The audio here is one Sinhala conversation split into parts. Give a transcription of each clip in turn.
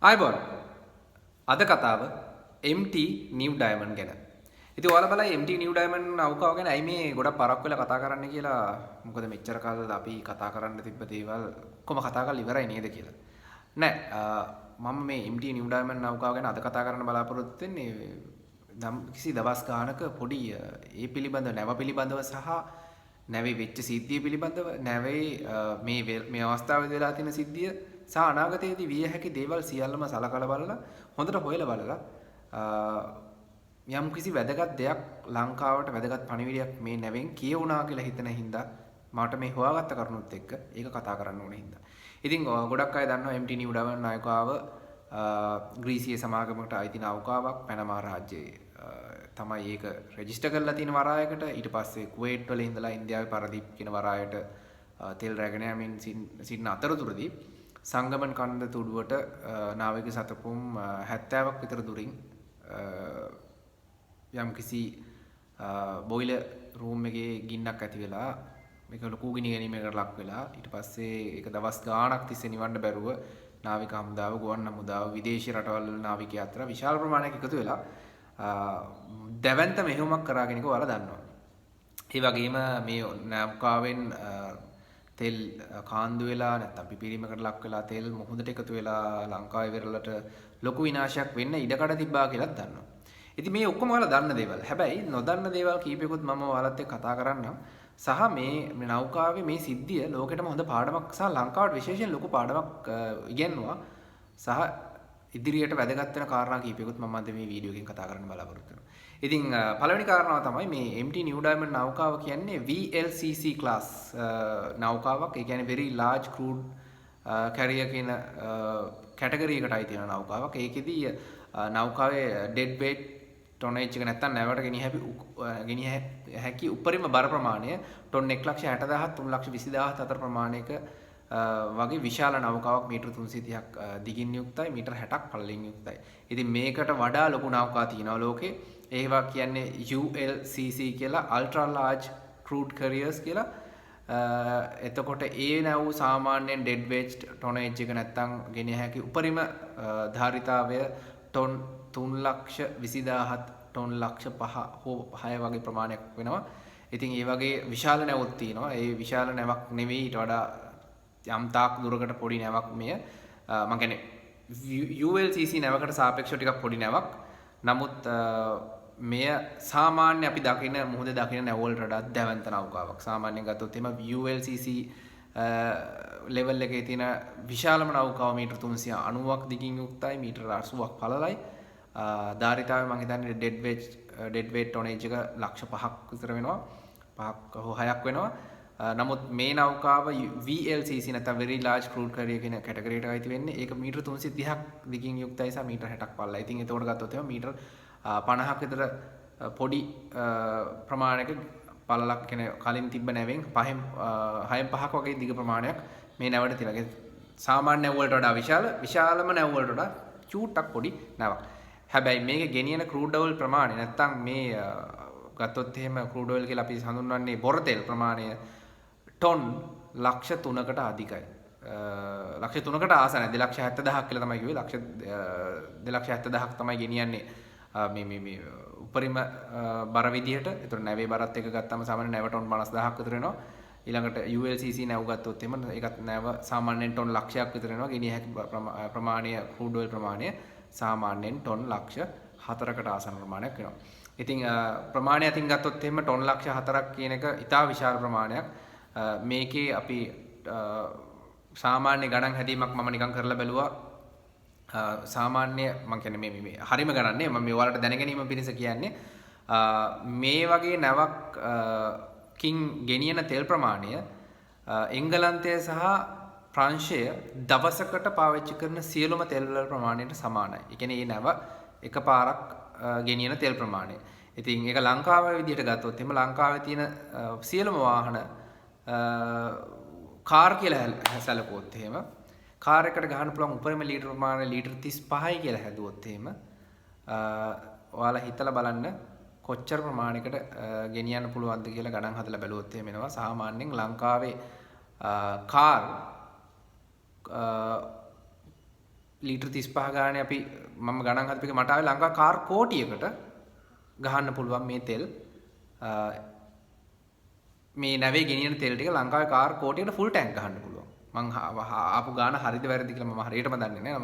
ආයිබෝන් අද කතාව MT New Diamond ගැන. ඉතින් ඔයාලා බලයි MT New Diamond නෞකාව ගැන ඇයි මේ ගොඩක් පරක් වෙලා කතා කරන්න කියලා. මොකද මෙච්චර කාලෙ අපි කතා කරන්න තිබ්බ දේවල් කොහොම කතා කරලා ඉවරයි නේද කියලා. නෑ මම මේ MT New Diamond නෞකාව ගැන අද කතා කරන්න බලාපොරොත්තු වෙන්නේ කිසි දවස් ගානක පොඩි ඒ පිළිබඳව නැව පිළිබඳව සහ නැවේ වෙච්ච සිද්ධිය පිළිබඳව නැවේ මේ අවස්ථාවේ වෙලා තියෙන සිද්ධිය සහ අනාගතයේදී විය හැකි දේවල් සියල්ලම සලකලා බලලා හොඳට හොයලා බලලා යම් කිසි වැදගත් දෙයක් ලංකාවට වැදගත් පණිවිඩයක් මේ නැවෙන් කියවුණා කියලා හිතන හින්දා මට මේ හොයාගත්ත කරුණුත් එක්ක ඒක කතා කරන්න ඕනේ හින්දා. ඉතින් ගොඩක් අය දන්නවා MT New Diamond නායකාව ග්‍රීසිය සමාගමකට අයිති නෞකාවක් පැනමා රාජ්‍යයේ තමයි ඒක රෙජිස්ටර් කරලා තියෙන වරායකට. ඊට පස්සේ කුවේට් වල ඉඳලා ඉන්දියාවේ පරදීප් කියන වරායට තෙල් රැගෙන යමින් සිටින අතරතුරදී සංගමන් කන්ද තුඩුවට නාවික සතපුම් 70ක් විතර දුරින් යම් කිසි බොයිලර් රූම් එකේ ගින්නක් ඇති වෙලා මේක ලොකු ගිනි ගැනීමකට ලක් වෙලා ඊට පස්සේ ඒක දවස් ගාණක් තිස්සේ නිවන්න බැරුව නාවික හමුදාව ගුවන් හමුදාව විදේශීය රටවල් වල නාවිකයෝ අතර විශාල ප්‍රමාණයක් එකතු වෙලා දැවැන්ත මෙහෙයුමක් කරාගෙන ඉක ඔයාලා දන්නවා. ඒ වගේම මේ නෞකාවෙන් තෙල් කාන්දු වෙලා නැත්නම් පිපිරීමකට ලක් වෙලා තෙල් මුහුදට එකතු වෙලා ලංකාවේ වෙරළට ලොකු විනාශයක් වෙන්න ඉඩකඩ තිබ්බා කියලාත් දන්නවා. ඉතින් මේ ඔක්කොම ඔයාලා දන්න දේවල්. හැබැයි නොදන්න දේවල් කීපයකුත් මම ඔයාලත් එක්ක කතා කරන්නම්. සහ මේ නෞකාවේ මේ සිද්ධිය ලෝකෙටම හොඳ පාඩමක් සහ ලංකාවට විශේෂයෙන් ලොකු පාඩමක් ඉගෙනුවා. සහ ඉදිරියට වැදගත් වෙන කාරණා කීපයකුත් මම අද මේ වීඩියෝ එකෙන් කතා කරන්න බලාපොරොත්තු වෙනවා. ඉතින් පළවෙනි කාරණාව තමයි මේ MT New Diamond නෞකාව කියන්නේ VLCC class නෞකාවක්. ඒ කියන්නේ very large crude carrier කියන කැටගරි එකට අයිති වෙන නෞකාවක්. ඒකෙදී නෞකාවේ dead weight tonnage එක නැත්තම් නැවට ගෙනිය හැකි උපරිම බර ප්‍රමාණය ටොන් 1,60,000 3,20,000 අතර ප්‍රමාණයක වගේ විශාල නෞකාවක් මීටර 330ක් දිගින් යුක්තයි මීටර 60ක් පළලින් යුක්තයි. ඉතින් මේකට වඩා ලොකු නෞකා තියෙනවා ලෝකේ. ඒවා කියන්නේ ULCC කියලා ultra large crude carriers කියලා. එතකොට ඒ නැව් සාමාන්‍යයෙන් dead weight tonnage එක නැත්තම් ගෙනිය හැකි උපරිම ධාරිතාවය ටොන් 3,20,000 ටොන් 5,00,000 හෝ 6 වගේ ප්‍රමාණයක් වෙනවා. ඉතින් ඒ වගේ විශාල නැවුත් තියෙනවා. ඒ විශාල නැවක් නෙවෙයි ඊට වඩා යම් තාක් දුරකට පොඩි නැවක් මෙය. මම කියන්නේ ULCC නැවකට සාපේක්ෂව ටිකක් පොඩි නැවක්. නමුත් මෙය සාමාන්‍ය අපි දකින මුහුදේ දකින නැව වලට වඩා දැවැන්ත නෞකාවක්. සාමාන්‍යයෙන් ගත්තොත් එහෙම ULCC ලෙවල් එකේ තියෙන විශාලම නෞකාව මීටර 390ක් දිගින් යුක්තයි මීටර 80ක් පළලයි. ධාරිතාවය මම හිතන්නේ dead weight tonnage එක 5,00,000ක් විතර වෙනවා. 5ක් හෝ 6ක් වෙනවා. නමුත් මේ නෞකාව VLCC නැත්නම් very large crude carrier කියන කැටගරියට අයිති වෙන්නේ. ඒක මීටර 330ක් දිගින් යුක්තයි සහ මීටර 60ක් පළලයි. ඉතින් ඒතකොට ගත්තොත් එහෙම මීටර 50ක් විතර පොඩි ප්‍රමාණයක පළලක් කියන්නේ කලින් තිබ්බ නැවෙන් 6න් 5ක් වගේ දිග ප්‍රමාණයක් මේ නැවට තියෙනවා. සාමාන්‍ය නැව වලට වඩා විශාලම නැව වලට වඩා චූට්ටක් පොඩි නැවක්. හැබැයි මේක ගෙනියන crude oil ප්‍රමාණය නැත්තම් මේ ගත්තොත් එහෙම crude oil කියලා අපි හඳුන්වන්නේ බොර තෙල් ප්‍රමාණය ටොන් 3,00,000කට අධිකයි. 3,00,000කට ආස නැහැ 2,70,000ක් කියලා තමයි කිව්වේ. 2,70,000ක් තමයි ගෙනියන්නේ මේ උපරිම බර විදිහට. ඒතර නැවේ බරත් එක ගත්තම සාමාන්‍ය නැව ටොන් 50,000ක් විතර වෙනවා. ඊළඟට ULCC නැව ගත්තොත් එහෙම ඒකත් නැව සාමාන්‍යයෙන් ටොන් 1,00,000ක් විතර වෙනවා. ගෙනිය හැකි ප්‍රමාණය crude oil ප්‍රමාණය සාමාන්‍යයෙන් ටොන් 4,00,000කට ආසන්න ප්‍රමාණයක් වෙනවා. ඉතින් ප්‍රමාණය අතින් ගත්තොත් එහෙම ටොන් 4,00,000ක් කියන එක ඉතා විශාල ප්‍රමාණයක්. මේකේ අපි සාමාන්‍ය ගණන් හැදීමක් මම නිකන් කරලා බැලුවා. සාමාන්‍ය මම කියන්නේ මේ හරිම ගණන් නේ මම මේ ඔයාලට දැනගැනීම පිණිස කියන්නේ මේ වගේ නැවක් කින් ගෙනියන තෙල් ප්‍රමාණය එංගලන්තය සහ ප්‍රංශය දවසකට පාවිච්චි කරන සියලුම තෙල් වල ප්‍රමාණයට සමානයි. ඒ කියන්නේ මේ නැව එකපාරක් ගෙනියන තෙල් ප්‍රමාණය. ඉතින් ඒක ලංකාවේ විදිහට ගත්තොත් එහෙම ලංකාවේ තියෙන සියලුම වාහන කාර් කියලා සැලකුවොත් එහෙම කාර් එකට ගහන්න පුළුවන් උපරිම ලීටර ප්‍රමාණය ලීටර 35යි කියලා හැදුවොත් එහෙම ඔයාලා හිතලා බලන්න කොච්චර ප්‍රමාණයකට ගෙනියන්න පුළුවන්ද කියලා ගණන් හදලා බැලුවොත් එහෙම එනවා. සාමාන්‍යයෙන් ලංකාවේ කාර් ලීටර් 35 ගානේ අපි මම ගණන් හදපු එක මට ආවේ ලංකා කාර් කෝටියකට ගහන්න පුළුවන් මේ තෙල්. මේ නැවේ ගෙනියන තෙල් ටික ලංකාවේ කාර් කෝටියකට ෆුල් ටැංක් ගහන්න පුළුවන්. මං ආපු ගාන හරිද වැරදිද කියලා මම හරියටම දන්නේ නැහැ.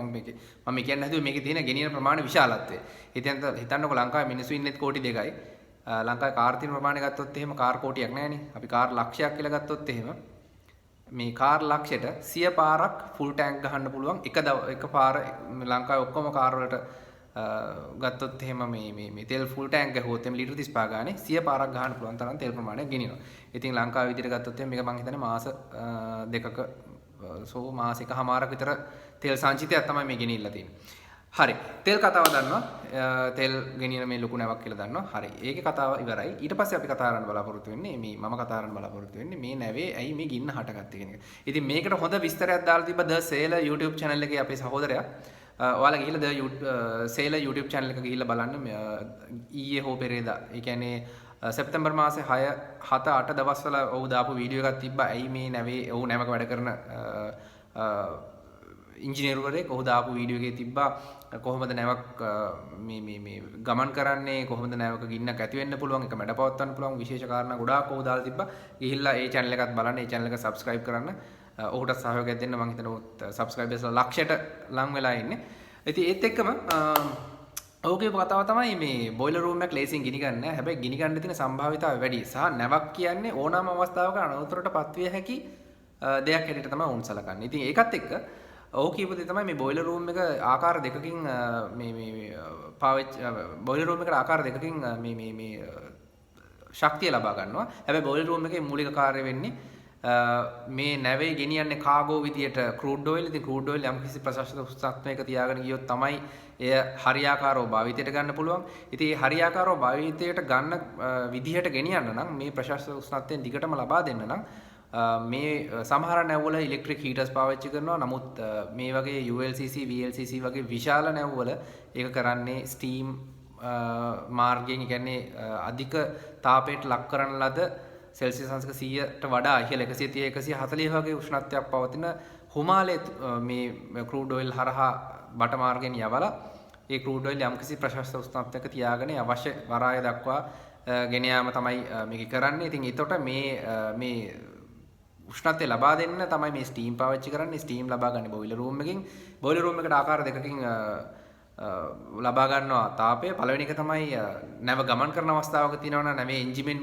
මම කියන්නේ හැදුවේ මේකේ තියෙන ගෙනියන ප්‍රමාණය විශාලත්වය. හිතන්නකො ලංකාවේ මිනිස්සු ඉන්නෙත් කෝටි 2යි. ලංකාවේ කාර් තියෙන ප්‍රමාණය ගත්තොත් එහෙම කාර් කෝටියක් නැහැනේ. අපි කාර් ලක්ෂයක් කියලා ගත්තොත් එහෙම මේ කාර් ලක්ෂයට 100 පාරක් ෆුල් ටැංක් ගහන්න පුළුවන්. එක පාර ලංකාවේ ඔක්කොම කාර් වලට ගත්තොත් එහෙම මේ තෙල් ෆුල් ටැංක් ගහුවොත් එimhe ලීටර් 35 ගානේ 100 පාරක් ගහන්න පුළුවන් තරම් තෙල් ප්‍රමාණයක් ගෙනියනවා. ඉතින් ලංකාවේ විදිහට ගත්තොත් එහෙම මේක මං හිතන්නේ මාස දෙකක මාස එකමාරක විතර තෙල් සංචිතයක් තමයි මේ ගෙනියලා තියෙන්නේ. හරි. තෙල් කතාව දන්නවා. තෙල් ගෙනියන මේ ලොකු නැවක් කියලා දන්නවා. හරි. ඒකේ කතාව ඉවරයි. ඊට පස්සේ අපි කතා කරන්න බලාපොරොත්තු වෙන්නේ මම කතා කරන්න බලාපොරොත්තු වෙන්නේ මේ නැවේ ඇයි මේ ගින්න හටගත්තේ කියන එක. ඉතින් මේකට හොඳ විස්තරයක් දාලා තිබ්බ The Sailor YouTube channel එකේ අපේ සහෝදරයා. ඔයාලා ගිහිල්ලා The Sailor YouTube channel එක ගිහිල්ලා බලන්න ඊයේ හෝ පෙරේදා. ඒ කියන්නේ සැප්තැම්බර් මාසේ 6 7 8 දවස්වල ඔහු දාපු වීඩියෝ එකක් තිබ්බා. ඇයි මේ නැවේ ඔහු නැවක වැඩ කරන ඉංජිනේරුවරයෙක් ඔහු දාපු වීඩියෝ එකේ තිබ්බා කොහොමද නැවක් මේ ගමන් කරන්නේ, කොහොමද නැවක ගින්නක් ඇති වෙන්න පුළුවන්, ඒක මැඩපවත්වන්න පුළුවන් විශේෂ කාරණා ගොඩාක් ඔහු දාලා තිබ්බා. ගිහිල්ලා ඒ channel එකත් බලන්න, ඒ channel එක subscribe කරන්න. ඔහුට සහයෝගයක් දෙන්න. මම හිතනවා subscribers ලක්ෂයට ලං වෙලා ඉන්නේ. ඉතින් ඒත් එක්කම ඔහුගේ කතාව තමයි මේ බොයිලර් රූම් එක ලේසියෙන් ගිනි ගන්න නැහැ. හැබැයි ගිනි ගන්න තියෙන සම්භාවිතාවය වැඩි. සහ නැවක් කියන්නේ ඕනෑම අවස්ථාවක අනතුරටපත් විය හැකි දෙයක් හැටියට තමයි උන් සලකන්නේ. ඉතින් ඒකත් එක්ක ඔහු කියපු දේ තමයි මේ බොයිලර් රූම් එක ආකාර දෙකකින් බොයිලර් රූම් එකට ආකාර දෙකකින් මේ ශක්තිය ලබා ගන්නවා. හැබැයි බොයිලර් රූම් එකේ මූලික කාර්යය වෙන්නේ මේ නැවේ ගෙනියන්නේ කාගෝ විදියට ක්‍රූඩ් ඔයිල්. ඉතින් ක්‍රූඩ් ඔයිල් යම් කිසි ප්‍රශස්ත උෂ්ණත්වයක තියාගෙන ගියොත් තමයි එය හරියාකාරව භාවිතයට ගන්න පුළුවන්. ඉතින් මේ හරියාකාරව භාවිතයට ගන්න විදිහට ගෙනියන්න නම් මේ ප්‍රශස්ත උෂ්ණත්වයෙන් දිගටම ලබා දෙන්න නම් මේ සමහර නැව්වල ඉලෙක්ට්‍රික් හීටර්ස් පාවිච්චි කරනවා. නමුත් මේ වගේ ULCC VLCC වගේ විශාල නැව්වල ඒක කරන්නේ ස්ටීම් මාර්ගයෙන්, කියන්නේ අධික තාපයට ලක් කරන ලද සෙල්සියස් අංශක 100ට වඩා ඉහළ 130 140 වගේ උෂ්ණත්වයක් පවතින හිමාලයේ මේ ක්‍රූඩ් ඔයිල් හරහා බට මාර්ගයෙන් යවලා ඒ ක්‍රූඩ් ඔයිල් යම්කිසි ප්‍රශස්ත උෂ්ණත්වයක තියාගෙන අවශ්‍ය වරාය දක්වා ගෙන යාම තමයි මේක කරන්නේ. ඉතින් ඒතකොට මේ උෂ්ණත්වය ලබා දෙන්න තමයි මේ ස්ටීම් පාවිච්චි කරන්නේ. ස්ටීම් ලබා ගන්න බොයිලර් රූම් එකකින්. බොයිලර් රූම් එකට ආකාර දෙකකින් ලබා ගන්නවා තාපය. පළවෙනි එක තමයි නැව ගමන් කරන අවස්ථාවක තියෙනවා නම් නැවේ එන්ජිමෙන්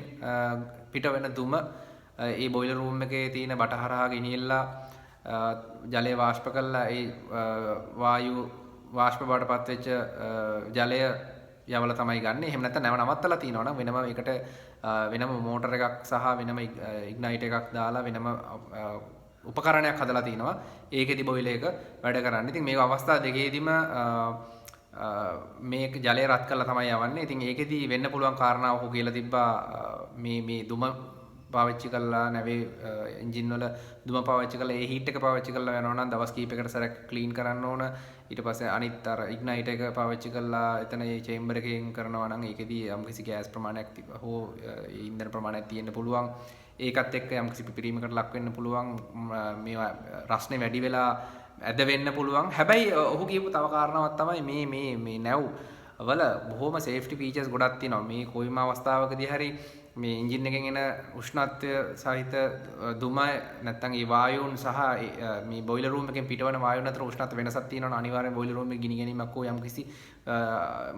පිට වෙන දුම ඒ බොයිලර් රූම් එකේ තියෙන බට හරහා ගෙනියලා ජලය වාෂ්ප කරලා ඒ වායු වාෂ්ප බවටපත් වෙච්ච ජලය යවලා තමයි ගන්න. එහෙම නැත්නම් නැව නවත්තලා තියෙනවා නම් වෙනම ඒකට වෙනම මෝටර එකක් සහ වෙනම ඉග්නයිට් එකක් දාලා වෙනම උපකරණයක් හදලා තිනවා. ඒකෙදි බොයිලර් එක වැඩ කරන්නේ. ඉතින් මේ අවස්ථා දෙකේදීම මේක ජලය රත් කරලා තමයි යවන්නේ. ඉතින් ඒකෙදි වෙන්න පුළුවන් කාරණාව ඔහු කියලා තිබ්බා මේ දුම පාවිච්චි කරලා නැවේ එන්ජින් වල දුම පාවිච්චි කරලා ඒ හීට් එක පාවිච්චි කරලා යනවා නම් දවස් කීපයකට සැරයක් ක්ලීන් කරන්න ඕන. ඊට පස්සේ අනිත් අර ඉග්නයිට් එක පාවිච්චි කරලා එතන ඒ චේම්බර් එකෙන් කරනවා නම් ඒකෙදි යම්කිසි ගෑස් ප්‍රමාණයක් හෝ ඉන්ධන ප්‍රමාණයක් තියෙන්න පුළුවන්. ඒකත් එක්ක යම්කිසි පිපිරීමකට ලක් වෙන්න පුළුවන්. මේවා රස්නේ වැඩි වෙලා ඇද වෙන්න පුළුවන්. හැබැයි ඔහු කියපු තව කාරණාවක් තමයි මේ නැව් වල බොහොම සේෆ්ටි ෆීචර්ස් ගොඩක් තියෙනවා. මේ කොයිම අවස්ථාවකදී හරි මේ එන්ජින් එකෙන් එන උෂ්ණත්වය සහිත දුම නැත්නම් ඒ වායුන් සහ මේ බොයිලර් රූම් එකෙන් පිටවන වායුන් අතර උෂ්ණත්ව වෙනසක් තියෙනවා. අනිවාර්යෙන් බොයිලර් රූම් එකේ ගිනි ගැනීමක් හෝ යම්කිසි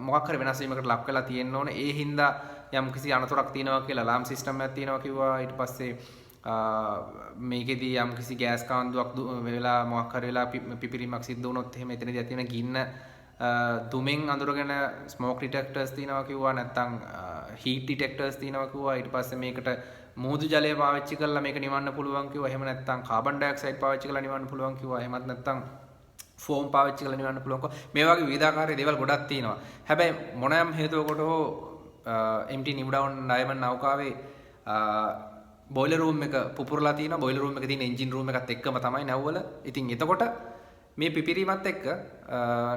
මොකක් හරි වෙනස් වීමකට ලක් වෙලා තියෙන්න ඕනේ. ඒ හින්දා යම්කිසි අනතුරක් තියෙනවා කියලා අලාම් සිස්ටම් එකක් තියෙනවා කිව්වා. ඊට පස්සේ මේකෙදී යම්කිසි ගෑස් කාන්දුවක් වෙලා මොකක් හරි වෙලා පිපිරීමක් සිද්ධ වුණොත් එහෙම එතනදී ඇති වෙන ගින්න දුමෙන් අඳුරගෙන ස්මෝක් ඩිටෙක්ටර්ස් තියෙනවා කිව්වා. නැත්නම් හීට් ඩිටෙක්ටර්ස් තියෙනවා කිව්වා. ඊට පස්සේ මේකට මූදු ජලය පාවිච්චි කරලා මේක නිවන්න පුළුවන් කිව්වා. එහෙම නැත්නම් කාබන් ඩයොක්සයිඩ් පාවිච්චි කරලා නිවන්න පුළුවන් කිව්වා. එහෙමත් නැත්නම් ෆෝම් පාවිච්චි කරලා නිවන්න පුළුවන් කිව්වා. මේ වගේ විවිධාකාරයේ දේවල් ගොඩක් තියෙනවා. හැබැයි මොනෑම හේතුවකට හෝ MT New Dawn Diamond නෞකාවේ බොයිලර් රූම් එක පුපුරලා තියෙනවා. බොයිලර් රූම් එකේ තියෙන එන්ජින් රූම් එකත් එක්කම තමයි නැව්වල. ඉතින් එතකොට මේ පිපිරීමත් එක්ක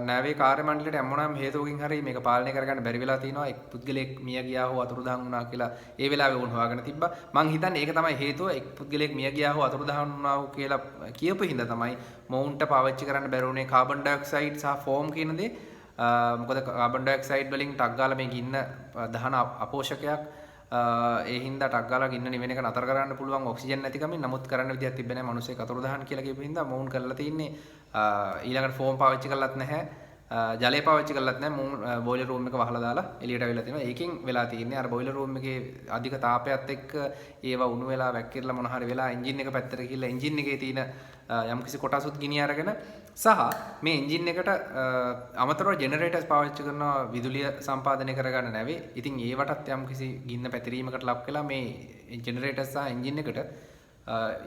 නැවේ කාර්ය මණ්ඩලයට මොනවාම හේතුවකින් හරි මේක පාලනය කරගන්න බැරි වෙලා තිනවා. එක් පුද්ගලයෙක් මිය ගියා හෝ අතුරුදහන් වුණා කියලා ඒ වෙලාවේ වුණ හොයාගෙන තිබ්බා. මං හිතන්නේ ඒක තමයි හේතුව. එක් පුද්ගලයෙක් මිය ගියා හෝ අතුරුදහන් වුණා කියලා කියපු හින්දා තමයි මොවුන්ට පාවිච්චි කරන්න බැරි වුණේ කාබන් ඩයොක්සයිඩ් සහ ෆෝම් කියන දේ. මොකද කාබන් ඩයොක්සයිඩ් වලින් ටක් ගාලා මේ ගින්න දහන අපෝෂකයක් ඒ හින්දා ටක් ගාලා ගින්න නිවෙන එක නතර කරන්න පුළුවන් ඔක්සිජන් නැතිකමින්. නමුත් කරන්න විදියක් තිබෙන්නේ නැහැ. මිනිස්සෙක් අතුරුදහන් කියලා කියපු හින්දා මොවුන් කරලා තින්නේ ඊළඟට ෆෝම් පාවිච්චි කරලත් නැහැ. ජලය පාවිච්චි කරලත් නැහැ. මොවුන් බෝයිලර් රූම් එක වහලා දාලා එළියට අවිලා තිනවා. ඒකෙන් වෙලා තින්නේ අර බෝයිලර් රූම් එකේ අධික තාපයත් එක්ක ඒවා උණු වෙලා වැක්කිරලා මොන හරි වෙලා එන්ජින් එක පැත්තට ගිහිල්ලා එන්ජින් එකේ තියෙන යම්කිසි කොටසුත් ගිනි අරගෙන සහ මේ එන්ජින් එකට අමතරව ජෙනරේටර්ස් පාවිච්චි කරනවා විදුලිය සම්පාදනය කරගන්න නැවේ. ඉතින් ඒවටත් යම්කිසි ගින්න පැතිරීමකට ලක් වෙලා මේ ජෙනරේටර්ස් සහ එන්ජින් එකට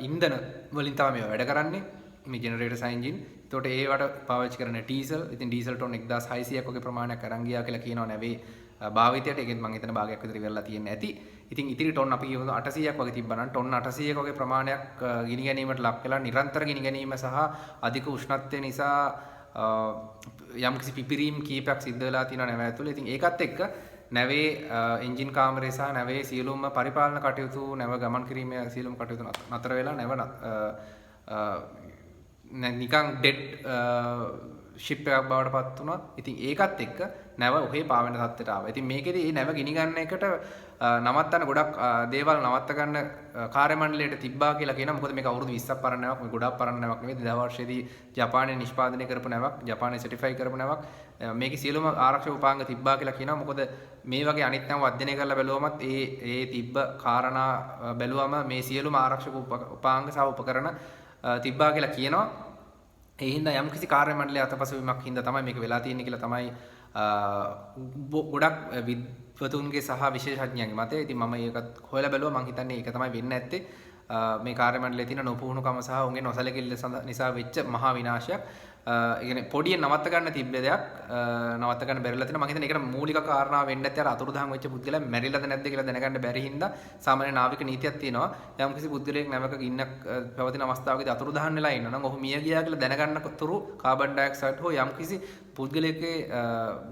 ඉන්ධන වලින් තමයි මේවා වැඩ කරන්නේ. මේ ජෙනරේටර් සහ එන්ජින්. එතකොට ඒවට පාවිච්චි කරන ඩීසල්. ඉතින් ඩීසල් ටොන් 1600ක් වගේ ප්‍රමාණයක් අරන් ගියා කියලා කියනවා නැවේ භාවිතයට. ඒකෙත් මම හිතන භාගයක් විතර ඉවරලා තියෙන්නේ ඇති. ඉතින් ඉතිරි ටොන් අපි කියමු 800ක් වගේ තිබ්බනම් ටොන් 800ක වගේ ප්‍රමාණයක් ගිනි ගැනීමට ලක් වෙලා නිරන්තර ගිනි ගැනීම සහ අධික උෂ්ණත්වය නිසා යම්කිසි පිපිරීම් කීපයක් සිද්ධ වෙලා තියෙනවා නැව ඇතුළේ. ඉතින් ඒකත් එක්ක නැවේ එන්ජින් කාමරය සහ නැවේ සියලුම පරිපාලන කටයුතු නැව ගමන් කිරීමේ සියලුම කටයුතු නතර වෙලා නැව නිකන් ඩෙඩ් ෂිප් එකක් බවට පත් වුණා. ඉතින් ඒකත් එක්ක නැව ඔහේ පාවෙන තත්ත්වයට ආවා. ඉතින් මේකෙදි මේ නැව ගිනි ගන්න එකට නවත්තන්න ගොඩක් දේවල් නවත්ත ගන්න කාර්ය මණ්ඩලයට තිබ්බා කියලා කියනවා. මොකද මේක අවුරුදු 20ක් පරණ නැවක්. මේ ගොඩක් පරණ නැවක් නෙවෙයි. 2000 වර්ෂයේදී ජපානයේ නිෂ්පාදනය කරපු නැවක්. ජපානයේ සර්ටිෆයි කරපු නැවක්. මේකේ සියලුම ආරක්ෂක උපාංග තිබ්බා කියලා කියනවා. මොකද මේ වගේ අනිත් නැව අධ්‍යයනය කරලා බැලුවමත් ඒ තිබ්බ කාරණා බැලුවම මේ සියලුම ආරක්ෂක උපාංග සහ උපකරණ තිබ්බා කියලා කියනවා. ඒ හින්දා යම්කිසි කාර්ය මණ්ඩලයේ අතපසුවීමක් හින්දා තමයි මේක වෙලා තියෙන්නේ කියලා තමයි ගොඩක් විද්වතුන්ගේ සහ විශේෂඥයන්ගේ මතය. ඉතින් මම ඒකත් හොයලා බැලුවා. මම හිතන්නේ ඒක තමයි වෙන්න ඇත්තේ. මේ කාර්ය මණ්ඩලයේ තියෙන නොපුහුණුකම සහ උන්ගේ නොසැලකිල්ල නිසා වෙච්ච මහා විනාශයක්. ඒ කියන්නේ පොඩියෙන් නවත්ත ගන්න තිබ්බ දෙයක් නවත්ත ගන්න බැරිලා තියෙනවා. මම හිතන්නේ ඒකට මූලික කාරණා වෙන්න ඇත්තේ අර අතුරුදහන් වෙච්ච පුද්ගලයා මැරිලාද නැද්ද කියලා දැනගන්න බැරි හින්දා සාමාන්‍ය නාවික නීතියක් තියෙනවා. යම්කිසි පුද්ගලයෙක් නැවක ගින්නක් පැවතින අවස්ථාවකදී අතුරුදහන් වෙලා ඉන්නවා නම් ඔහු මිය ගියා කියලා දැනගන්න තුරු කාබන් ඩයොක්සයිඩ් හෝ යම්කිසි පුද්ගලයෙකුගේ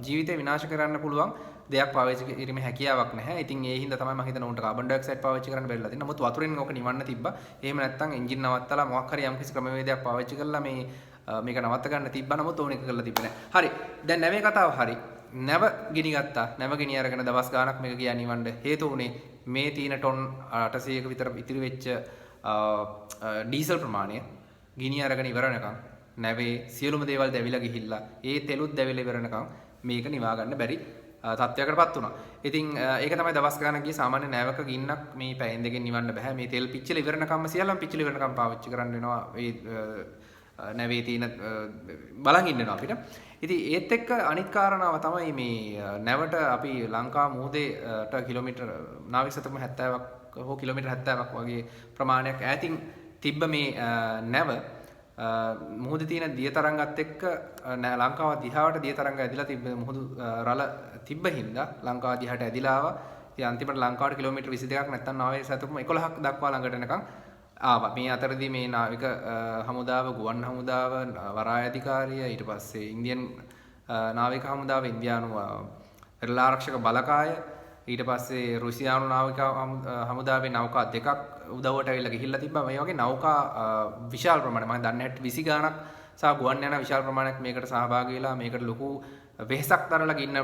ජීවිතය විනාශ කරන්න පුළුවන් දෙයක් පාවිච්චි කිරීමේ හැකියාවක් නැහැ. ඉතින් ඒ හින්දා තමයි මම හිතන්නේ උන්ට කාබන් ඩයොක්සයිඩ් පාවිච්චි කරන්න බැරිලා තියෙනවා. නමුත් වතුරෙන් ඕක නිවන්න තිබ්බා. එහෙම නැත්නම් එන්ජින් නවත්තලා මොකක් හරි යම්කිසි ක්‍රමවේදයක් පාවිච්චි කරලා මේක නවත්ත ගන්න තිබ්බා. නමුත් ඕන එක කරලා තිබ්බේ නැහැ. හරි. දැන් නැවේ කතාව හරි. නැව ගිනි ගත්තා. නැව ගිනි අරගෙන දවස් ගාණක් මේක ගියා නිවන්න හේතු වුණේ මේ තියෙන ටොන් 800ක විතර ඉතිරි වෙච්ච ඩීසල් ප්‍රමාණය ගිනි අරගෙන ඉවර වෙනකන් නැවේ සියලුම දේවල් දැවිලා ගිහිල්ලා ඒ තෙලුත් දැවිලා ඉවර වෙනකන් මේක නිවා ගන්න බැරි තත්ත්වයකටපත් වුණා. ඉතින් ඒක තමයි දවස් ගානක් ගියේ සාමාන්‍ය නැවක ගින්නක් මේ පැයෙන් දෙකෙන් නිවන්න බෑ. මේ තෙල් පිච්චිලා ඉවරනකම්ම සියල්ලම පිච්චිලා ඉවරනකම් පාවිච්චි කරන්න වෙනවා. නැවේ තියෙන බලන් ඉන්නවා අපිට. ඉතින් ඒත් එක්ක අනිත් කාරණාව තමයි මේ නැවට අපි ලංකා මුහුදේට කිලෝමීටර් නාවික සතුම 70ක් හෝ කිලෝමීටර් 70ක් වගේ ප්‍රමාණයක් ඈතින් තිබ්බ මේ නැව මුහුදේ තියෙන දිය තරංගات එක්ක ලංකාව දිහාවට දිය තරංග ඇදිලා තිබ්බ මුහුදු රළ තිබ්බ හින්දා ලංකාව දිහාට ඇදිලා ආවා. ඉතින් අන්තිමට ලංකාවට කිලෝමීටර් 22ක් නැත්නම් නාවික සතුම 11ක් දක්වා ළඟට එනකන් ආවා. මේ අතරදී මේ නාවික හමුදාව, ගුවන් හමුදාව, වරාය අධිකාරිය, ඊට පස්සේ ඉන්දියන් නාවික හමුදාව, ඉන්දියානු පෙරළ ආරක්ෂක බලකාය, ඊට පස්සේ රුසියානු නාවික හමුදාවේ නෞකා දෙකක් උදව්වට ඇවිල්ලා ගිහිල්ලා තිබ්බා. මේ වගේ නෞකා විශාල ප්‍රමාණයක් මම දන්නේ නැහැ 20 ගාණක් සහ ගුවන් යන විශාල ප්‍රමාණයක් මේකට සහභාගී වෙලා මේකට ලොකු වෙහසක් දරලා ගින්න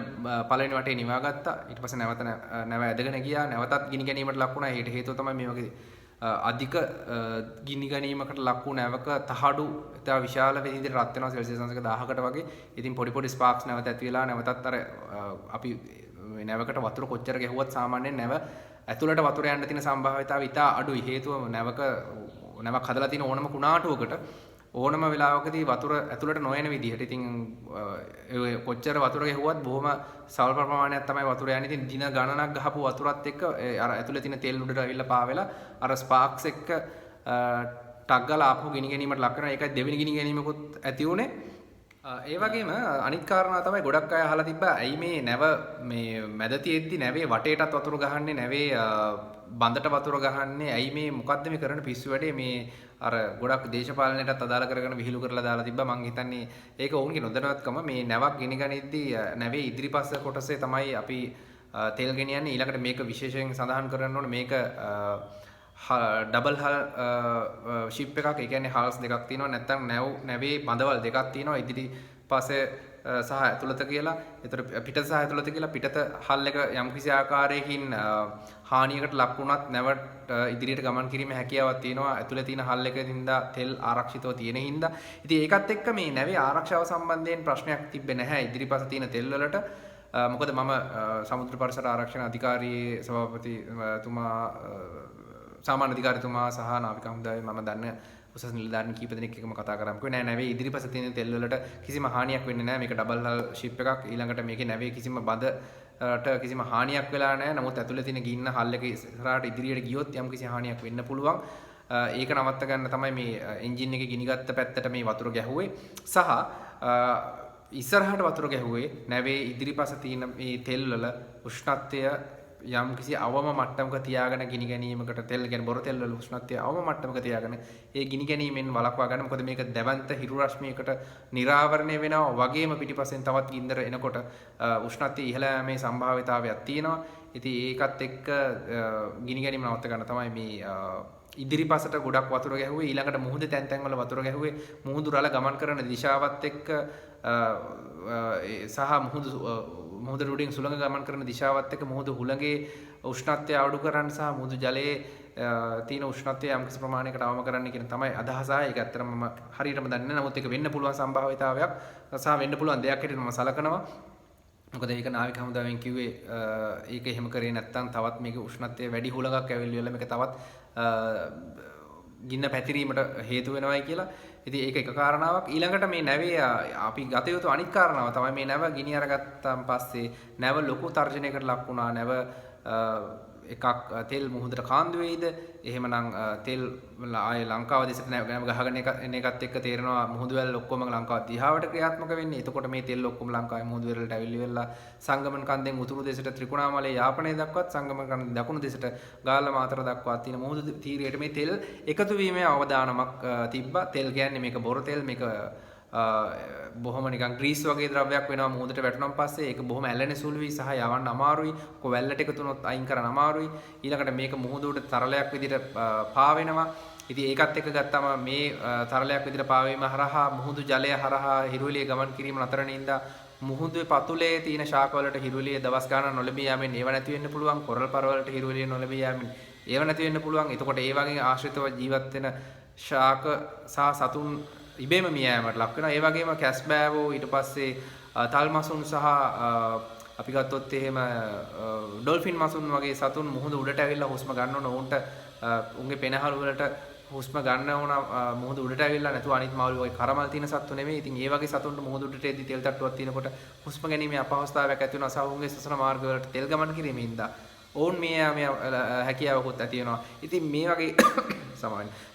පළවෙනි වටේ නිවා ගත්තා. ඊට පස්සේ නැවත නැව ඇදගෙන ගියා. නැවතත් ගිනි ගැනීමට ලක් වුණා. ඒකට හේතුව තමයි මේ වගේ අධික ගිනි ගැනීමකට ලක් වූ නැවක තහඩු ඉතා විශාල විදිහට රත් වෙනවා සෙල්සියස් අංශක 1000කට වගේ. ඉතින් පොඩි පොඩි ස්පාර්ක්ස් නැවත ඇති වෙලා නැවතත් අර අපි නැවකට වතුර කොච්චර ගැහුවත් සාමාන්‍යයෙන් නැව ඇතුළට වතුර යන්න තියෙන සම්භාවිතාව ඉතා අඩුයි. හේතුව නැවක හදලා තියෙන ඕනම කුණාටුවකට ඕනම වෙලාවකදී වතුර ඇතුළට නොයන විදිහට. ඉතින් කොච්චර වතුර ගැහුවත් බොහොම සල්ප ප්‍රමාණයක් තමයි වතුර යන්නේ. ඉතින් දින ගණනක් ගහපු වතුරත් එක්ක අර ඇතුළේ තියෙන තෙල් උඩට ඇවිල්ලා පාවෙලා අර ස්පාර්ක්ස් එක්ක ටක් ගාලා ආපහු ගිනි ගැනීමට ලක් කරනවා. ඒකයි දෙවෙනි ගිනි ගැනීමකුත් ඇති උනේ. ඒ වගේම අනිත් කාරණා තමයි ගොඩක් අය අහලා තිබ්බා ඇයි මේ නැව මේ මැද තියෙද්දි නැවේ වටේටත් වතුර ගහන්නේ නැවේ බඳට වතුර ගහන්නේ ඇයි මේ මොකද්ද මේ කරන පිස්සු වැඩේ මේ අර ගොඩක් දේශපාලනයටත් අදාළ කරගෙන විහිළු කරලා දාලා තිබ්බා මං හිතන්නේ ඒක ඔවුන්ගේ නොදැනුවත්කම මේ නැවක් ගිනිගනිද්දී නැවේ ඉදිරිපස්ස කොටසේ තමයි අපි තෙල් ගෙනියන්නේ ඊළඟට මේක විශේෂයෙන් සඳහන් කරන්න ඕනේ මේක ඩබල් හල් ෂිප් එකක් ඒ කියන්නේ හල්ස් දෙකක් තියෙනවා නැත්නම් නැවේ බඳවල් දෙකක් තියෙනවා ඉදිරි පස්සේ සහ ඇතුළත කියලා. ඒතර පිටත සහ ඇතුළත කියලා පිටත හල් එක යම්කිසි ආකාරයකින් හානියකට ලක් වුණත් නැවට ඉදිරියට ගමන් කිරීමේ හැකියාවක් තියෙනවා. ඇතුළේ තියෙන හල් එකකින්ද තෙල් ආරක්ෂිතව තියෙන හින්දා. ඉතින් ඒකත් එක්ක මේ නැවේ ආරක්ෂාව සම්බන්ධයෙන් ප්‍රශ්නයක් තිබ්බේ නැහැ ඉදිරිපස තියෙන තෙල් වලට. මොකද මම සමුද්‍ර පරිසර ආරක්ෂණ අධිකාරියේ සභාපතිතුමා සාමාන්‍ය අධිකාරිතුමා සහ නාවික හමුදාවේ මම දන්න උසස් නිලධාරීන් කීප දෙනෙක් එක්කම කතා කරාම කිව්වේ නෑ නැවේ ඉදිරිපස තියෙන තෙල් වලට කිසිම හානියක් වෙන්නේ නෑ මේක ඩබල් හල් ෂිප් එකක් ඊළඟට මේකේ නැවේ කිසිම බඳට කිසිම හානියක් වෙලා නෑ නමුත් ඇතුලේ තියෙන ගින්න හල් එක ඉස්සරහට ඉදිරියට ගියොත් යම් කිසි හානියක් වෙන්න පුළුවන් ඒක නවත්ත ගන්න තමයි මේ එන්ජින් එකේ ගිනිගත්ත පැත්තට මේ වතුර ගැහුවේ සහ ඉස්සරහට වතුර ගැහුවේ නැවේ ඉදිරිපස තියෙන මේ තෙල් වල උෂ්ණත්වය යම් කිසි අවම මට්ටමක තියාගෙන ගිනි ගැනීමකට තෙල් කියන්නේ බොර තෙල් වල උෂ්ණත්වය අවම මට්ටමක තියාගෙන ඒ ගිනි ගැනීමෙන් වළක්වා ගන්න. මොකද මේක දැවැන්ත හිරු රශ්මියකට නිරාවරණය වෙනවා වගේම පිටිපස්සෙන් තවත් ගින්දර එනකොට උෂ්ණත්වය ඉහළ යෑමේ සම්භාවිතාවයක් තියෙනවා. ඉතින් ඒකත් එක්ක ගිනි ගැනීම නවත්ත ගන්න තමයි මේ ඉදිරිපසට ගොඩක් වතුර ගැහුවේ ඊළඟට මුහුද තැන් තැන් වල වතුර ගැහුවේ මුහුදු රළ ගමන් කරන දිශාවත් එක්ක සහ මුහුද උඩින් සුළඟ ගමන් කරන දිශාවත් එක්ක මුහුදු හුළඟේ උෂ්ණත්වය අඩු කරන්න සහ මුහුදු ජලයේ තියෙන උෂ්ණත්වය යම්කිසි ප්‍රමාණයකට අවම කරන්න කියන තමයි අදහස. ඒක ඇත්තටම මම හරියටම දන්නේ නැහැ. නමුත් ඒක වෙන්න පුළුවන් සම්භාවිතාවයක් සහ වෙන්න පුළුවන් දෙයක් හැටියට මම සලකනවා. මොකද ඒක නාවික හමුදාවෙන් කිව්වේ ඒක එහෙම කරේ නැත්නම් තවත් මේක උෂ්ණත්වය වැඩි හුළඟක් ඇවිල්ලා මේක තවත් ගින්න පැතිරීමට හේතු වෙනවයි කියලා. ඉතින් ඒක එක කාරණාවක්. ඊළඟට මේ නැවේ අපි ගත යුතු අනිත් කාරණාව තමයි මේ නැව ගිනි අරගත්තාන් පස්සේ නැව ලොකු තර්ජනයකට ලක් වුණා. නැව එකක් තෙල් මුහුදට කාන්දු වෙයිද? එහෙමනම් තෙල් ආයේ ලංකාව දෙසට නැව ගහගෙන එන එකත් එක්ක තේරෙනවා මුහුදු වැල් ඔක්කොම ලංකාව දිහාවට ක්‍රියාත්මක වෙන්නේ. එතකොට මේ තෙල් ඔක්කොම ලංකාවේ මුහුදු වැල්ලට ඇවිල්ලා සංගමන කන්දෙන් උතුරු දෙසට ත්‍රිකුණාමලයේ යාපනයේ දක්වත් සංගමන කන්දෙන් දකුණු දෙසට ගාල්ල මාතර දක්වා තියෙන මුහුදු තීරයට මේ තෙල් එකතු වීමේ අවදානමක් තිබ්බා. තෙල් කියන්නේ මේක බොර තෙල් මේක බොහොම නිකන් ග්‍රීස් වගේ ද්‍රව්‍යයක් වෙනවා මුහුදට වැටුණාන් පස්සේ ඒක බොහොම ඇලෙන සුළුයි සහ යවන්න අමාරුයි. කොවැල්ලට එකතු වුණොත් අයින් කරන්න අමාරුයි. ඊළඟට මේක මුහුදුට තරලයක් විදිහට පාවෙනවා. ඉතින් ඒකත් එක්ක ගත්තම මේ තරලයක් විදිහට පාවීම හරහා මුහුදු ජලය හරහා හිරුවෙලිය ගමන් කිරීම නතර නින්දා මුහුදුවේ පතුලේ තියෙන ශාක වලට හිරුවෙලිය දවස් ගානක් නොලැබී යමින් ඒව නැති වෙන්න පුළුවන්. කොරල් පර වලට හිරුවෙලිය නොලැබී යමින් ඒව නැති වෙන්න පුළුවන්. එතකොට ඒ වගේ ආශ්‍රිතව ජීවත් වෙන ශාක සහ සතුන් ඉබේම මියෑමට ලක් වෙනවා. ඒ වගේම කැස්බෑවෝ ඊට පස්සේ තල් මසුන් සහ අපි ගත්තොත් එහෙම ඩොල්ෆින් මසුන් වගේ සතුන් මුහුද උඩට ඇවිල්ලා හුස්ම ගන්න ඕන. උන්ට උන්ගේ පෙනහළු වලට හුස්ම ගන්න ඕන මුහුද උඩට ඇවිල්ලා නැතුව අනිත් මාළු වගේ කරමල් තියෙන සත්තු නෙමෙයි. ඉතින් ඒ වගේ සතුන්ට මුහුද උඩට එද්දි තෙල් තට්ටුවක් තියෙනකොට හුස්ම ගැනීමේ අපහසුතාවයක් ඇති වෙනවා. සහ උන්ගේ ශ්වසන මාර්ග වලට තෙල් ගමන් කිරීමෙන් ඉඳා ඔවුන් මේ හැකියාවකුත් ඇති වෙනවා. ඉතින් මේ වගේ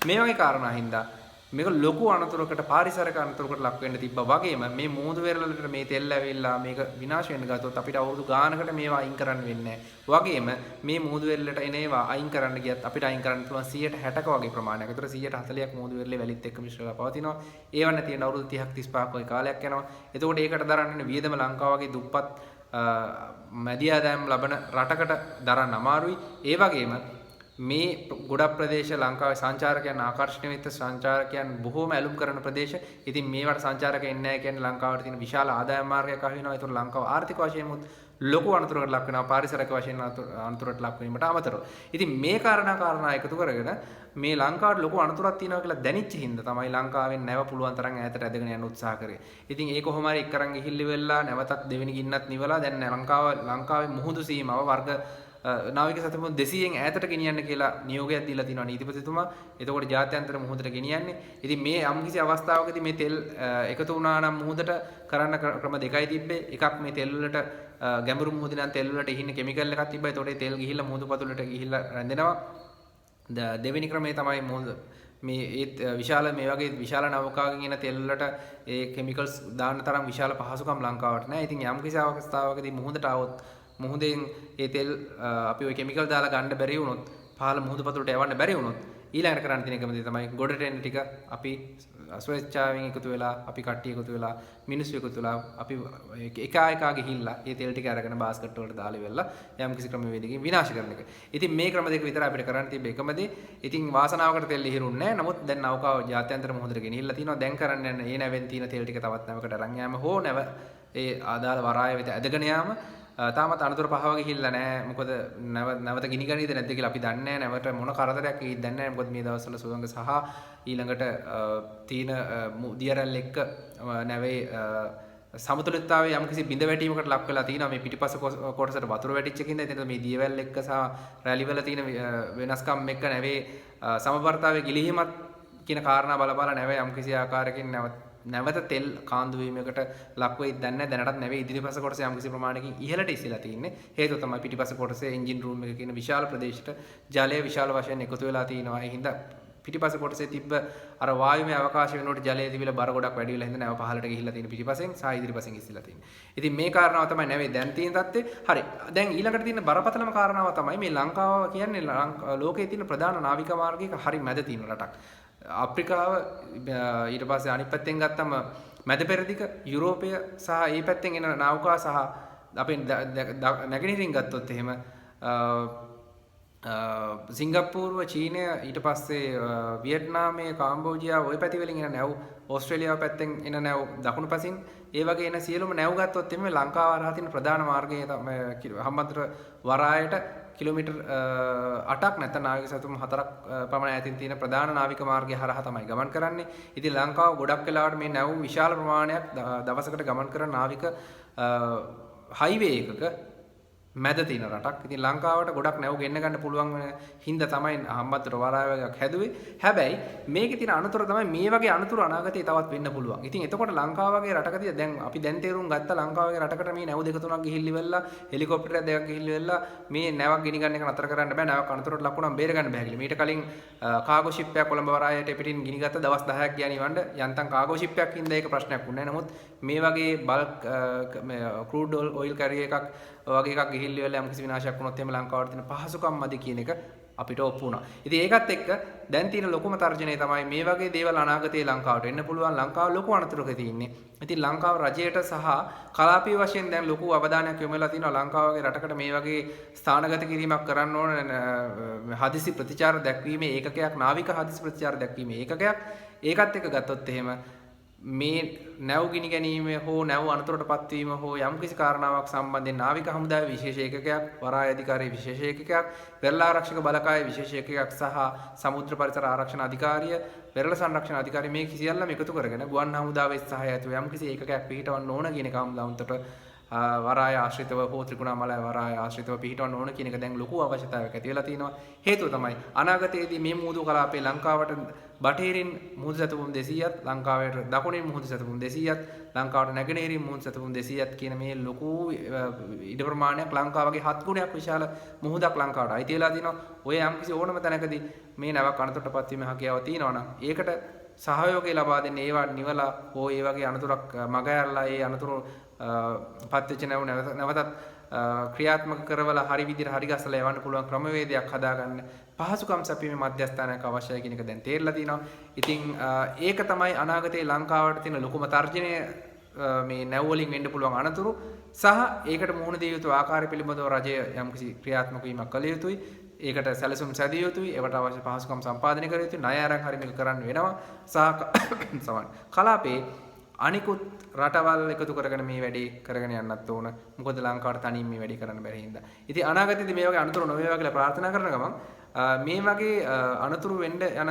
මේ වගේ කාරණා හින්දා මේක ලොකු අනතුරකට පාරිසරික අනතුරකට ලක් වෙන්න තිබ්බා වගේම මේ මුහුදු වෙරළට මේ තෙල් ඇවිල්ලා මේක විනාශ වෙන්න ගත්තොත් අපිට අවුරුදු ගානකට මේවා අයින් කරන්න වෙන්නේ නැහැ. වගේම මේ මුහුදු වෙරළට එන ඒවා අයින් කරන්න ගියත් අපිට අයින් කරන්න පුළුවන් 60ක වගේ ප්‍රමාණයක්. ඒතර 140ක් මුහුදු වෙරළේ වැලිත් එක්ක මිශ්‍රලා පවතිනවා. ඒව නැති වෙන අවුරුදු 30ක් 35ක් වගේ කාලයක් යනවා. එතකොට ඒකට දරන්න වියදම ලංකාව වගේ දුප්පත් මැදි ආදායම් ලබන රටකට දරන්න අමාරුයි. ඒ වගේම මේ ගොඩක් ප්‍රදේශ ලංකාවේ සංචාරකයන් ආකර්ෂණය වෙච්ච සංචාරකයන් බොහෝම ඇලුම් කරන ප්‍රදේශ. ඉතින් මේවට සංචාරකයන් එන්නේ නැහැ කියන්නේ ලංකාවට තියෙන විශාල ආදායම් මාර්ගයක් අහු වෙනවා. ඒතකොට ලංකාව ආර්ථික වශයෙන් ලොකු අනතුරකට ලක් වෙනවා. පාරිසරික වශයෙන් අනතුරට ලක් වීමට අමතරව. ඉතින් මේ කාරණා එකතු කරගෙන මේ ලංකාවට ලොකු අනතුරක් තියෙනවා කියලා දැනෙච්ච හින්දා තමයි ලංකාවෙන් නැව පුළුවන් තරම් ඈතට ඇදගෙන යන්න උත්සාහ කරේ. ඉතින් ඒක කොහොම හරි එක්කරන් ගිහිල්ලි වෙලා නැවතත් දෙවෙනි ගින්නත් නිවලා දැන් ලංකාවේ මුහුදු සීමාව වර්ග නාවික සතුන් 200න් ඈතට ගෙනියන්න කියලා නියෝගයක් දීලා තිනවා නීතිපතිතුමා. එතකොට ජාත්‍යන්තර මුහුදට ගෙනියන්නේ. ඉතින් මේ යම්කිසි අවස්ථාවකදී මේ තෙල් එකතු වුණා නම් මුහුදට කරන්න ක්‍රම දෙකයි තිබ්බේ. එකක් මේ තෙල් වලට ගැඹුරු මුහුදේ නම් තෙල් වලට ඉහින්න කිමිකල් එකක් තිබ්බා. එතකොට ඒ තෙල් ගිහිල්ලා මුහුදු පතුලට ගිහිල්ලා රැඳෙනවා. දෙවෙනි ක්‍රමය තමයි මේ ඒත් විශාල මේ වගේ විශාල නෞකාවකින් එන තෙල් වලට ඒ කෙමිකල්ස් දාන්න තරම් විශාල පහසුකම් ලංකාවට නැහැ. ඉතින් යම් කිසි අවස්ථාවකදී මුහුදට આવොත් මුහුදෙන් ඒ තෙල් අපි ওই කෙමිකල් දාලා ගන්න බැරි වුණොත් පහළ මුහුදු පතුලට යවන්න බැරි වුණොත් ඊළඟට කරන්න තියෙන එකම දේ තමයි ගොඩට එන ටික අපි ස්වේච්ඡාවෙන් එකතු වෙලා අපි කට්ටිය එකතු වෙලා මිනිස්සු එකතු වෙලා අපි එක ගිහිල්ලා ඒ තෙල් ටික අරගෙන බාස්කට් වලට දාලා ඉවරලා යම් කිසි ක්‍රමවේදකින් විනාශ කරන එක. ඉතින් මේ ක්‍රම දෙක විතර අපිට කරන්න තිබ්බ එකම දේ. ඉතින් වාසනාවකට තෙල් ඉහිරුන්නේ නැහැ. නමුත් දැන් නෞකාව ජාත්‍යන්තර මුහුදට ගෙනිහිල්ලා තිනවා. දැන් කරන්න යන ඒ නැවෙන් තියෙන තෙල් ටික තවත් නැවකට අරන් යාම හෝ නැව ඒ ආදාළ වරාය වෙත ඇදගෙන යාම තාමත් අනතුරු පහව ගිහිල්ලා නැහැ. මොකද නැවත ගිනි ගනීද නැද්ද කියලා අපි දන්නේ නැහැ. නැවත මොන කරදරයක් වෙයිද දන්නේ නැහැ. මොකද මේ දවස්වල සුවංග සහ ඊළඟට තීන දියරැල් එක්ක නැවේ සමතුලිතතාවයේ යම්කිසි බිඳ වැටීමකට ලක් වෙලා තියෙනවා. මේ පිටිපස්ස කොටසට වතුර වැටිච්ච කින්ද එතන මේ දියවැල් එක්ක සහ රැලි වල තියෙන වෙනස්කම් එක්ක නැවේ සමබරතාවයේ ගිලිහීමත් කියන කාරණා බලපාලා නැවේ යම්කිසි ආකාරයකින් නැවත තෙල් කාන්දු වීමකට ලක් වෙයිද දන්නේ නැහැ. දැනටත් නැවේ ඉදිරිපස කොටස යම්කිසි ප්‍රමාණයකින් ඉහළට ඉස්සලා තියෙන්නේ. හේතුව තමයි පිටිපස කොටසේ එන්ජින් රූම් එක කියන විශාල ප්‍රදේශයට ජලය විශාල වශයෙන් එකතු වෙලා තියෙනවා. ඒ හින්දා පිටිපස කොටසේ තිබ්බ අර වායුමය අවකාශ වෙනකොට ජලය තිබිලා බර ගොඩක් වැඩි වෙලා හින්දා නැව පහළට ගිහිල්ලා තියෙන පිටිපසෙන් සහ ඉදිරිපසෙන් ඉස්සලා තියෙන්නේ. ඉතින් මේ කාරණාව තමයි නැවේ දැන් තියෙන තත්ත්වය. හරි. දැන් ඊළඟට තියෙන බරපතලම කාරණාව තමයි මේ ලංකාව කියන්නේ ලෝකයේ තියෙන ප්‍රධාන නාවික මාර්ගයක හරි මැද තියෙන රටක්. අප්‍රිකාව ඊට පස්සේ අනිත් පැත්තෙන් ගත්තම මැද පෙරදිග යුරෝපය සහ ඒ පැත්තෙන් එන නෞකා සහ අපේ නැගෙනහිරින් ගත්තොත් එහෙම සිංගප්පූරුව චීනය ඊට පස්සේ වියට්නාමය කාම්බෝජියාව ওই පැති වලින් එන නැව් ඕස්ට්‍රේලියාව පැත්තෙන් එන නැව් දකුණු පසින් ඒ වගේ එන සියලුම නැව් ගත්තොත් එimhe ලංකාව හරහා තියෙන ප්‍රධාන මාර්ගය තමයි හම්බන්තොට වරායට කිලෝමීටර් 8ක් නැත්නම් නාවික සතුම් 4ක් පමණ ඈතින් තියෙන ප්‍රධාන නාවික මාර්ගය හරහා තමයි ගමන් කරන්නේ. ඉතින් ලංකාව ගොඩක් වෙලාවට මේ නැව් විශාල ප්‍රමාණයක් දවසකට ගමන් කරන නාවික හයිවේ එකක මැද තියෙන රටක්. ඉතින් ලංකාවට ගොඩක් නැව් ගෙන්න ගන්න පුළුවන් වෙන හින්දා තමයි හම්බන්තොට වරාය වගේක් හැදුවේ. හැබැයි මේකේ තියෙන අනතුර තමයි මේ වගේ අනතුරු අනාගතේ තවත් වෙන්න පුළුවන්. ඉතින් එතකොට ලංකාව වගේ රටකදී දැන් අපි දැන් තේරුම් ගත්තා ලංකාව වගේ රටකට මේ නැව් දෙක තුනක් ගිහිල්ලි වෙලා හෙලිකොප්ටරයක් දෙකක් ගිහිල්ලි වෙලා මේ නැවක් ගෙනි ගන්න එක නතර කරන්න බෑ. නැවක් අනතුරට ලක් වුණාම බේර ගන්න බෑ කියලා. මීට කලින් කාගෝ ෂිප් එකක් කොළඹ වරායට පිටින් ගිනි ගත්ත දවස් 10ක් ගියා නිවන්න. යන්තම් කාගෝ ෂිප් එකක් හින්දා ඒක ප්‍රශ්නයක් වුණේ නැහැ. නමුත් මේ වගේ බල්ක් ක්‍රූඩ් ඔයිල් කැරියර් එකක් වගේ එකක් ගිහිල්ලි වෙලා යම් කිසි විනාශයක් වුණොත් එහෙම ලංකාවට තියෙන පහසුකම් මදි කියන එක අපිට ඔප්පු වුණා. ඉතින් ඒකත් එක්ක දැන් තියෙන ලොකුම තර්ජනය තමයි මේ වගේ දේවල් අනාගතයේ ලංකාවට එන්න පුළුවන්. ලංකාව ලොකු අනතුරක තියෙන්නේ. ඉතින් ලංකාව රජයට සහ කලාපීය වශයෙන් දැන් ලොකු අවධානයක් යොමු වෙලා තියෙනවා. ලංකාව වගේ රටකට මේ වගේ ස්ථානගත කිරීමක් කරන්න ඕන හදිසි ප්‍රතිචාර දැක්වීමේ ඒකකයක් නාවික හදිසි ප්‍රතිචාර දැක්වීමේ ඒකකයක්. ඒකත් එක්ක ගත්තොත් එහෙම මේ නැව් ගිනි ගැනීම හෝ නැව් අනතුරටපත් වීම හෝ යම්කිසි කාරණාවක් සම්බන්ධයෙන් නාවික හමුදාවේ විශේෂ ඒකකයක්, වරාය අධිකාරියේ විශේෂ ඒකකයක්, වෙරළ ආරක්ෂක බලකායේ විශේෂ ඒකකයක් සහ සමුද්‍ර පරිසර ආරක්ෂණ අධිකාරිය, වෙරළ සංරක්ෂණ අධිකාරිය මේ කිසියල්ලම එකතු කරගෙන ගුවන් හමුදාවේ සහාය ඇතුව යම්කිසි ඒකකයක් පිහිටවන්න ඕන කියන එක හමුදාවන්ට වරාය ආශ්‍රිතව හෝ ත්‍රිකුණාමලය වරාය ආශ්‍රිතව පිහිටවන්න ඕන කියන එක දැන් ලොකු අවශ්‍යතාවයක් ඇති වෙලා තියෙනවා. හේතුව තමයි අනාගතයේදී මේ මුහුදු කලාපයේ ලංකාවට බටහිරින් මුහුදු සැතපුම් 200ත් ලංකාවට දකුණින් මුහුදු සැතපුම් 200ත් ලංකාවට නැගෙනහිරින් මුහුදු සැතපුම් 200ත් කියන මේ ලොකු ඉඩ ප්‍රමාණයක් ලංකාවගේ 7 ගුණයක් විශාල මුහුදක් ලංකාවට අයිති වෙලා තිනවා. ඔය යම්කිසි ඕනම තැනකදී මේ නැවක් අනතුරටපත් වීම හැකියාව තියෙනවා නම් ඒකට සහයෝගය ලබා දෙන්න ඒවා නිවලා හෝ ඒ වගේ අනතුරක් මග ඇරලා ඒ අනතුරු පත්වෙච්ච නැවතත් ක්‍රියාත්මක කරවලා හරි විදිහට හරි ගස්සලා යවන්න පුළුවන් ක්‍රමවේදයක් හදාගන්න පහසුකම් සැපීමේ මධ්‍යස්ථානයක් අවශ්‍යයි කියන එක දැන් තේරලා තියෙනවා. ඉතින් ඒක තමයි අනාගතයේ ලංකාවට තියෙන ලොකුම තර්ජනය මේ නැව් වලින් වෙන්න පුළුවන් අනතුරු සහ ඒකට මුහුණ දිය යුතු ආකාරය පිළිබඳව රජය යම්කිසි ක්‍රියාත්මක වීමක් කළ යුතුයි. ඒකට සැලසුම් සැදිය යුතුයි. ඒවට අවශ්‍ය පහසුකම් සම්පාදනය කර යුතුයි. ණය අරන් හරි මේක කරන්න වෙනවා. සහ සමහර කලාපේ අනිකුත් රටවල් එකතු කරගෙන මේ වැඩේ කරගෙන යන්නත් ඕන. මොකද ලංකාවට තනියෙන් මේ වැඩේ කරන්න බැරි හින්දා. ඉතින් අනාගතයේදී මේ වගේ අනතුරු නොවේවා කියලා ප්‍රාර්ථනා කරන ගමන් මේ වගේ අනතුරු වෙන්න යන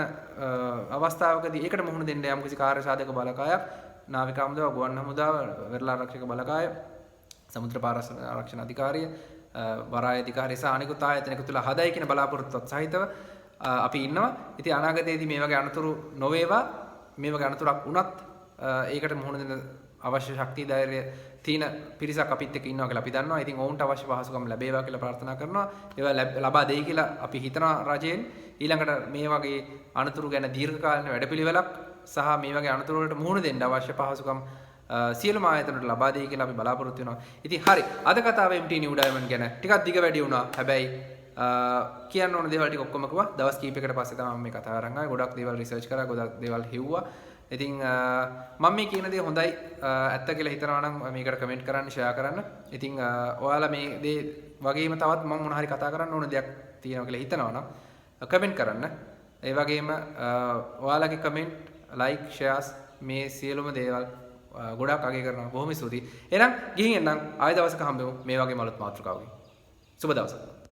අවස්ථාවකදී ඒකට මුහුණ දෙන්න යම් කිසි කාර්ය සාධක බලකායක් නාවික හමුදාව, ගුවන් හමුදාව, වෙරළ ආරක්ෂක බලකාය, සමුද්‍ර පාරස් ආරක්ෂණ අධිකාරිය, වරාය අධිකාරිය සහ අනිකුත් ආයතන එකතු වෙලා හදයි කියන බලාපොරොත්තුවත් සහිතව අපි ඉන්නවා. ඉතින් අනාගතයේදී මේ වගේ අනතුරු නොවේවා. මේ වගේ අනතුරක් වුණත් ඒකට මුහුණ දෙන්න අවශ්‍ය ශක්තිය ධෛර්යය තියෙන පිරිසක් අපිත් එක්ක ඉන්නවා කියලා අපි දන්නවා. ඉතින් ඔවුන්ට අවශ්‍ය පහසුකම් ලැබේවා කියලා ප්‍රාර්ථනා කරනවා. ඒවා ලබා දෙයි කියලා අපි හිතනවා රජයෙන්. ඊළඟට මේ වගේ අනතුරු ගැන දීර්ඝකාලීන වැඩපිළිවෙලක් සහ මේ වගේ අනතුරු වලට මුහුණ දෙන්න අවශ්‍ය පහසුකම් සියලුම ආයතනවලට ලබා දෙයි කියලා අපි බලාපොරොත්තු වෙනවා. ඉතින් හරි. අද කතාව MT New Diamond ගැන ටිකක් දිග වැඩි වුණා. හැබැයි කියන්න ඕන දේවල් ටික ඔක්කොම කිව්වා. දවස් කීපයකට පස්සේ තමයි මේ කතාව අරන් ආවේ. ගොඩක් දේවල් රිසර්ච් කරා, ගොඩක් දේවල් හෙව්වා. ඉතින් මම මේ කියන දේ හොඳයි ඇත්ත කියලා හිතනවා නම් මේකට කමෙන්ට් කරන්න, ෂෙයා කරන්න. ඉතින් ඔයාලා මේ දේ වගේම තවත් මම මොන හරි කතා කරන්න ඕන දෙයක් තියෙනවා කියලා හිතනවා නම් කමෙන්ට් කරන්න. ඒ වගේම ඔයාලගේ කමෙන්ට්, ලයික්, ෂෙයාර්ස් මේ සියලුම දේවල් ගොඩක් අගය කරනවා. බොහොම ස්තුතියි. එහෙනම් ගිහින් එන්නම් ආයෙ දවසක හම්බෙමු මේ වගේ මලුත් මාතෘකාවකින්. සුබ දවසක්.